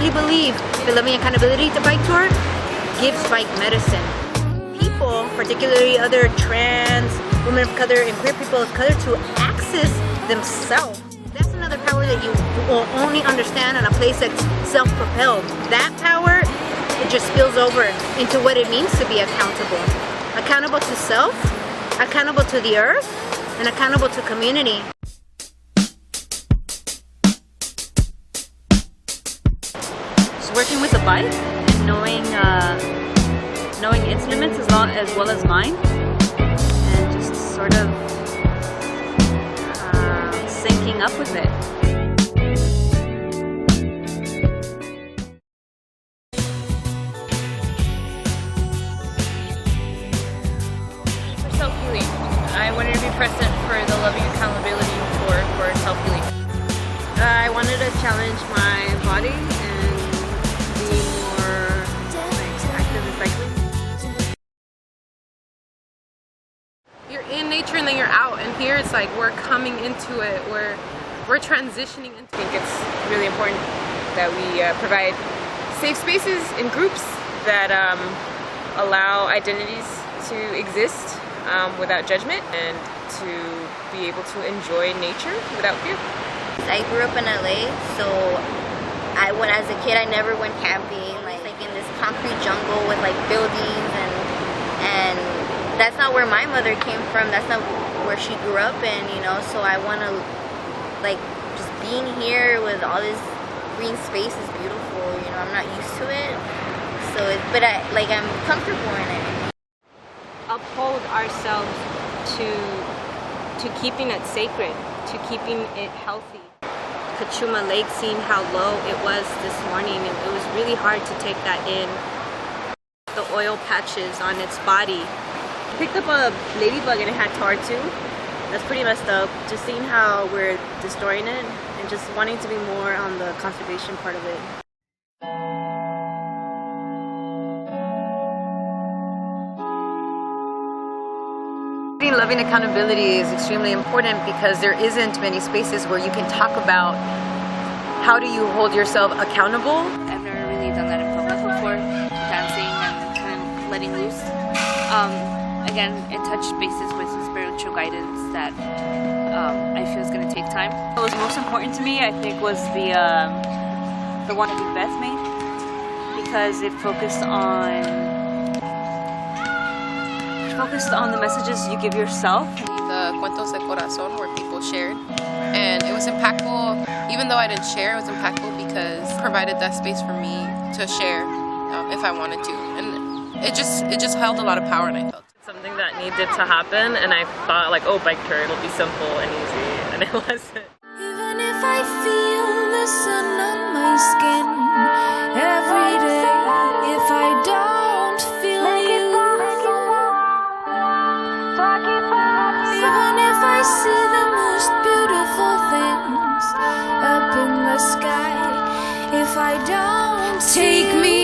truly believe the Loving Accountability to Bike Tour gives bike medicine. People, particularly other trans, women of color, and queer people of color, to access themselves. That's another power that you will only understand in a place that's self-propelled. That power, it just spills over into what it means to be accountable. Accountable to self, accountable to the earth, and accountable to community. Just working with a bike and knowing its limits as well as mine, and just sort of syncing up with it. For self-healing, I wanted to be present for the Loving Accountability Tour for self-healing. I wanted to challenge my body and be more active in cycling. You're in nature and then you're out, and here it's like we're coming into it, we're transitioning into it. I think it's really important that we provide safe spaces in groups that allow identities to exist without judgment, and to be able to enjoy nature without fear. I grew up in LA, so when as a kid I never went camping, like in this concrete jungle with like buildings, and that's not where my mother came from. That's not where she grew up in, you know. So I want to, like, just being here with all this green space is beautiful. You know, I'm not used to it, so but I'm comfortable in it. Uphold ourselves to keeping it sacred, to keeping it healthy. Kachuma Lake, seeing how low it was this morning, and it was really hard to take that in. The oil patches on its body. Picked up a ladybug and it had tar too. That's pretty messed up. Just seeing how we're destroying it and just wanting to be more on the conservation part of it. Loving accountability is extremely important because there isn't many spaces where you can talk about how do you hold yourself accountable. I've never really done that in public before, dancing and kind of letting loose. Again, it touched bases with some spiritual guidance that I feel is going to take time. What was most important to me, I think, was the one that Beth made, because it focused on the messages you give yourself. The Cuentos de Corazón, where people shared, and it was impactful. Even though I didn't share, it was impactful because it provided that space for me to share if I wanted to, and it just held a lot of power, and I felt Something that needed to happen, and I thought, like, oh, bike tour, it'll be simple and easy, and it wasn't. Even if I feel the sun on my skin every day, if I don't feel you, even if I see the most beautiful things up in the sky, if I don't take me